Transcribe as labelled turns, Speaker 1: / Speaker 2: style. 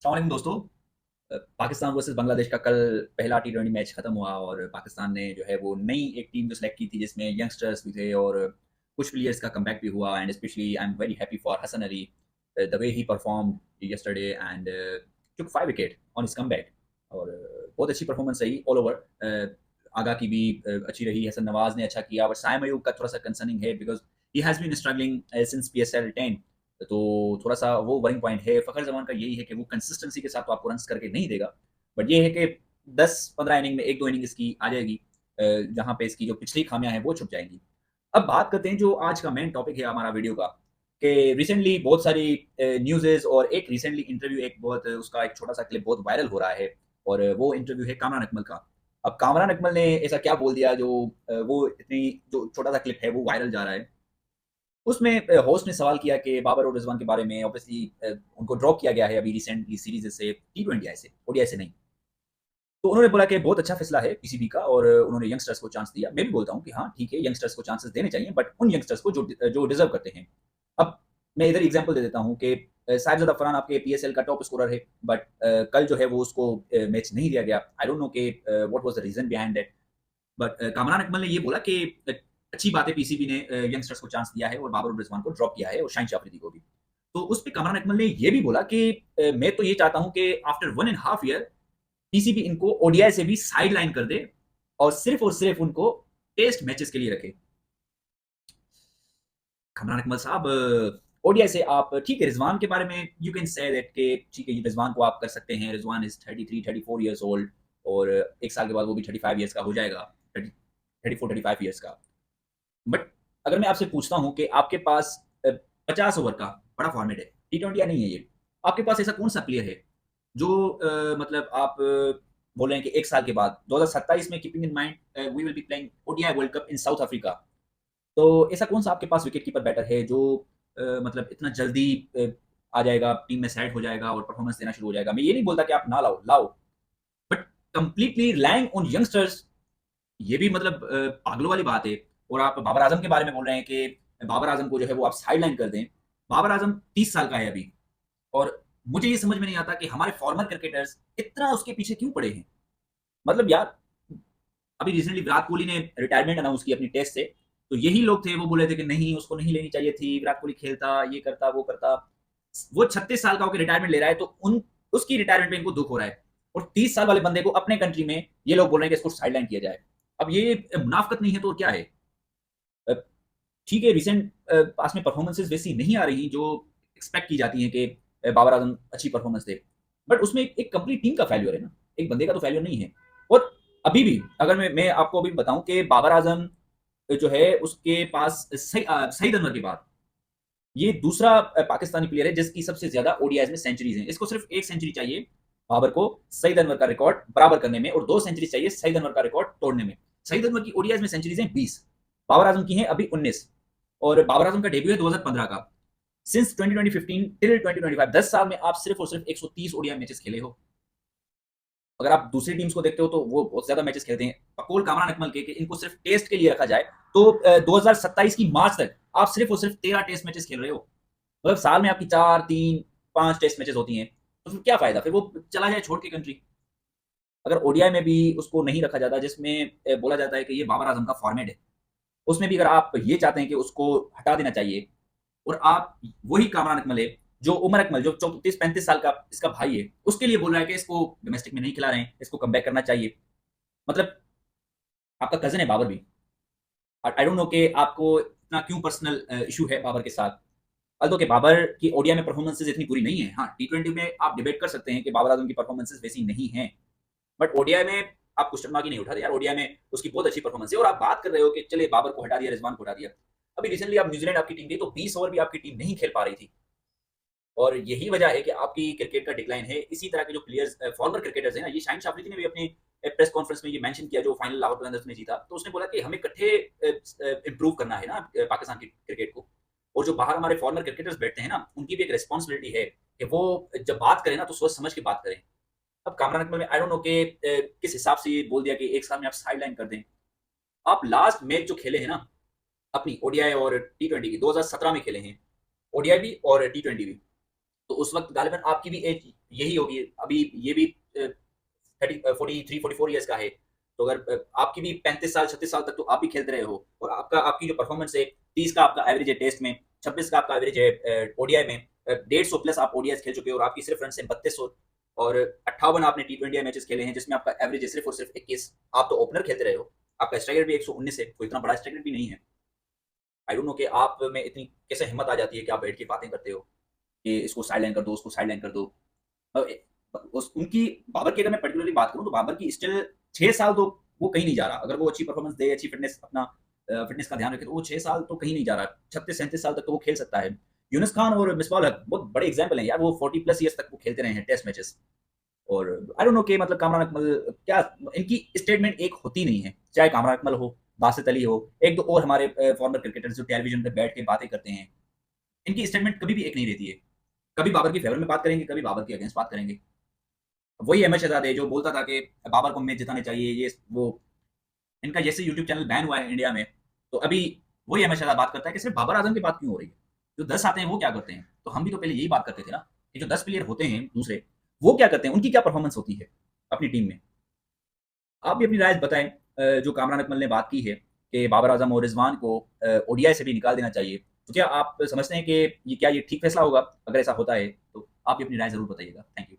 Speaker 1: अस्सलाम दोस्तों। पाकिस्तान वर्सेस बांग्लादेश का कल पहला टी20 मैच खत्म हुआ और पाकिस्तान ने जो है वो नई एक टीम जो सेलेक्ट की थी जिसमें यंगस्टर्स भी थे और कुछ प्लेयर्स का कमबैक भी हुआ and specially I am very happy for Hasan Ali the way he perform yesterday and took 5 wicket on his comeback और बहुत अच्छी परफॉर्मेंस रही ऑल ओवर। आगा की भी अच्छी रही, हसन नवाज ने अच्छा किया और साइम अयूब का थोड़ा सा कंसर्निंग है because he has been struggling since PSL 10। तो थोड़ा सा वो वरिंग पॉइंट है। फ़खर जमान का यही है कि वो कंसिस्टेंसी के साथ तो आपको रन्स करके नहीं देगा, बट ये है कि 10-15 इनिंग में 1-2 इनिंग इसकी आ जाएगी जहाँ पे इसकी जो पिछली खामियां हैं वो छुप जाएंगी। अब बात करते हैं जो आज का मेन टॉपिक है हमारा वीडियो का, कि रिसेंटली बहुत सारी न्यूज़ेज़ और एक रिसेंटली इंटरव्यू, एक बहुत उसका एक छोटा सा क्लिप बहुत वायरल हो रहा है और वो इंटरव्यू है कामरान अकमल का। अब कामरान अकमल ने ऐसा क्या बोल दिया जो वो इतनी जो छोटा सा क्लिप है वो वायरल जा रहा है। उसमें होस्ट ने सवाल किया कि बाबर और रिजवान के बारे में। ऑब्वियसली उनको ड्रॉप किया गया है अभी रिसेंटली सीरीज से, T20 आई से, ODI से नहीं। तो उन्होंने बोला कि बहुत अच्छा फैसला है PCB का और उन्होंने यंगस्टर्स को चांस दिया। मैं भी बोलता हूँ कि हाँ ठीक है, यंगस्टर्स को चांसेस देने चाहिए, बट उन यंगस्टर्स को जो जो डिजर्व करते हैं। अब मैं इधर एग्जांपल दे देता हूँ कि साहिबजादा फरहान आपके PSL का टॉप स्कोरर है, बट कल जो है वो उसको मैच नहीं दिया गया। आई डोंट नो कि what was the reason behind that. But Kamran Akmal ने ये बोला कि अच्छी बात है PCB ने यंगस्टर्स को चांस दिया है और बाबर और रिजवान को ड्रॉप किया है और शाहिन अफरीदी को भी। तो उस पे कामरान अकमल ने ये भी बोला कि मैं तो ये चाहता हूँ कि आफ्टर 1.5 ईयर PCB इनको ODI से भी साइड लाइन कर दे और सिर्फ उनको टेस्ट मैचेस के लिए रखे। कामरान अकमल साहब, ODI से आप ठीक है, रिजवान के बारे में यू कैन से दैट कि ठीक है, रिजवान को आप कर सकते हैं। रिजवान इज 33-34 ईयर्स ओल्ड और एक साल के बाद वो भी 35 ईयर्स का हो जाएगा, 34-35 ईयर्स का। बट अगर मैं आपसे पूछता हूँ कि आपके पास 50 ओवर का बड़ा फॉर्मेट है, T20 या नहीं है ये, आपके पास ऐसा कौन सा प्लेयर है जो मतलब आप बोल रहे हैं कि एक साल के बाद 2027 में, keeping in mind we will be playing ODI world cup in South Africa, तो ऐसा कौन सा आपके पास विकेट कीपर बैटर है जो मतलब इतना जल्दी आ जाएगा, टीम में सेट हो जाएगा और परफॉर्मेंस देना शुरू हो जाएगा। मैं ये नहीं बोलता कि आप ना लाओ लाओ, but completely rank on youngsters, ये भी मतलब पागलों वाली बात है। और आप बाबर आजम के बारे में बोल रहे हैं कि बाबर आजम को जो है वो आप साइड लाइन कर दें। बाबर आजम 30 साल का है अभी और मुझे ये समझ में नहीं आता कि हमारे फॉर्मर क्रिकेटर्स इतना उसके पीछे क्यों पड़े हैं। मतलब यार, अभी रिसेंटली विराट कोहली ने रिटायरमेंट अनाउंस की अपनी टेस्ट से, तो यही लोग थे वो बोले थे कि नहीं उसको नहीं लेनी चाहिए थी, विराट कोहली खेलता, ये करता वो करता। वो 36 साल का होकर रिटायरमेंट ले रहा है तो उन उसकी रिटायरमेंट पे इनको दुख हो रहा है और 30 साल वाले बंदे को अपने कंट्री में ये लोग बोल रहे हैं कि इसको साइडलाइन किया जाए। अब ये मुनाफकत नहीं है तो क्या है। ठीक है, रिसेंट पास में परफॉर्मेंसेज वैसी नहीं आ रही जो एक्सपेक्ट की जाती हैं कि बाबर आजम अच्छी परफॉर्मेंस दे, बट उसमें एक कंप्लीट टीम का फेल्यूर है ना, एक बंदे का तो फेल्यूर नहीं है। और अभी भी अगर मैं आपको अभी बताऊं कि बाबर आजम जो है उसके पास सईद अनवर के बाद ये दूसरा पाकिस्तानी प्लेयर है जिसकी सबसे ज्यादा ODIs में सेंचुरीज हैं। इसको सिर्फ एक सेंचुरी चाहिए बाबर को सईद अनवर का रिकॉर्ड बराबर करने में और 2 सेंचुरी चाहिए सईद अनवर का रिकॉर्ड तोड़ने में। सईद अनवर की ODIs में सेंचुरीज हैं 20, बाबर आजम की हैं अभी 19। और बाबर आजम का डेब्यू है 2015 का। सिंस 2015 टिल 2025 10 साल में आप सिर्फ और सिर्फ 130 ODI मैचेस खेले हो। अगर आप दूसरी टीम्स को देखते हो तो वो बहुत ज्यादा मैचेस खेलते हैं। अकोल कामरान अकमल के कि इनको सिर्फ टेस्ट के लिए रखा जाए तो 2027 की मार्च तक आप सिर्फ और सिर्फ 13 टेस्ट मैचेस खेल रहे हो। मतलब साल में आपकी 4, 3, 5 टेस्ट मैचेस होती हैं, तो फिर क्या फायदा, फिर वो चला जाए छोड़ के कंट्री। अगर ODI में भी उसको नहीं रखा जाता जिसमें बोला जाता है कि ये बाबर आजम का फॉर्मेट है, उसमें भी अगर आप ये चाहते हैं कि उसको हटा देना चाहिए और आप वही कामरान अकमल है जो उमर अकमल जो 34-35 साल का इसका भाई है उसके लिए बोल रहा है कि इसको डोमेस्टिक में नहीं खिला रहे हैं, इसको कम करना चाहिए। मतलब आपका कजन है बाबर भी। आई डोंट नो कि आपको इतना क्यों पर्सनल इशू है बाबर के साथ। अल्दो के बाबर की ODI में परफॉर्मेंसेज इतनी बुरी नहीं है। हाँ, T20 में आप डिबेट कर सकते हैं कि बाबर आजम की परफॉर्मेंसेज वैसी नहीं है, बट ODI में आप क्वेश्चन मार्क ही नहीं उठा। यार ODI में उसकी बहुत अच्छी परफॉर्मेंस है और आप बात कर रहे हो कि चलिए बाबर को हटा दिया, रिजवान को हटा दिया। अभी रिसेंटली आप न्यूजीलैंड आपकी टीम गई तो 20 ओवर भी आपकी टीम नहीं खेल पा रही थी और यही वजह है कि आपकी क्रिकेट का डिक्लाइन है। इसी तरह के जो प्लेयर्स फॉर्मर क्रिकेटर्स हैं ना, ये शाहिन अफरीदी ने भी अपने प्रेस कॉन्फ्रेंस में ये मेंशन किया जो फाइनल लाहौर कलंदर्स में जीता, तो उसने बोला कि हमें इकट्ठे इंप्रूव करना है ना पाकिस्तान की क्रिकेट को। और जो बाहर हमारे फॉर्मर क्रिकेटर्स बैठते हैं ना, उनकी भी एक रिस्पॉन्सिबिलिटी है कि वो जब बात करें ना तो सोच समझ के बात करें। अब कामरान अकमल में आई डोंट नो कि किस हिसाब से ये बोल दिया कि एक साल में आप साइड लाइन कर दें। आप लास्ट मैच जो खेले हैं ना अपनी ODI और T20 की 2017 में खेले हैं, ODI भी और T20 भी। तो उस वक्त गालिबन आपकी भी एज यही होगी, अभी ये भी 43-44 ईयर्स का है, तो अगर आपकी भी 35 साल 36 साल तक तो आप भी खेलते रहे हो, और आपकी जो परफॉर्मेंस है, 30 का आपका एवरेज है टेस्ट में, 26 का आपका एवरेज है ओडीआई में, 150 प्लस आप ओडीआई खेल चुके हो, और आपकी सिर्फ रन से 3200, और 58 आपने T20 मैचेस खेले हैं जिसमें आपका एवरेज है सिर्फ और सिर्फ 21। आप तो ओपनर खेलते रहे हो, आपका स्ट्राइक रेट भी 119 है, कोई इतना बड़ा स्ट्राइक रेट भी नहीं है। आई डोंट नो कि आप में इतनी कैसे हिम्मत आ जाती है कि आप बैठ के बातें करते हो कि इसको साइड लाइन कर दो, उसको साइड लाइन कर दो। उनकी बाबर की अगर मैं पर्टिकुलरली बात करूं तो बाबर की स्टिल 6 साल तो वो कहीं नहीं जा रहा, अगर वो अच्छी परफॉर्मेंस दे, अच्छी फिटनेस, अपना फिटनेस का ध्यान रखे, तो वो 6 साल तो कहीं नहीं जा रहा, 36-37 साल तक तो वो खेल सकता है। यूनुस खान और मिसबाह हक बहुत बड़े एग्जाम्पल हैं यार, वो 40+ ईयर्स तक वो खेलते रहे हैं टेस्ट मैचेस। और आई डोंट नो कि मतलब कामरान अकमल क्या, इनकी स्टेटमेंट एक होती नहीं है, चाहे कामरान अकमल हो, बासित अली हो, एक दो और हमारे फॉर्मर क्रिकेटर्स जो टेलीविजन पे बैठ के बातें करते हैं, इनकी स्टेटमेंट कभी भी एक नहीं रहती है। कभी बाबर की फेवर में बात करेंगे, कभी बाबर के अगेंस्ट बात करेंगे। वही अहमद शहजाद है जो बोलता था कि बाबर को मैच जिताने चाहिए, ये वो। इनका जैसे यूट्यूब चैनल बैन हुआ है इंडिया में, तो अभी वही अहमद शहजाद बात करता है कि सिर्फ बाबर आजम की बात क्यों हो रही है, जो 10 आते हैं वो क्या करते हैं। तो हम भी तो पहले यही बात करते थे ना कि जो 10 प्लेयर होते हैं दूसरे, वो क्या करते हैं, उनकी क्या परफॉर्मेंस होती है अपनी टीम में। आप भी अपनी राय बताएं। जो कामरान अकमल ने बात की है कि बाबर आजम और रिजवान को ओडीआई से भी निकाल देना चाहिए, तो क्या आप समझते हैं कि ये क्या ये ठीक फैसला होगा? अगर ऐसा होता है तो आप भी अपनी राय जरूर बताइएगा। Thank you.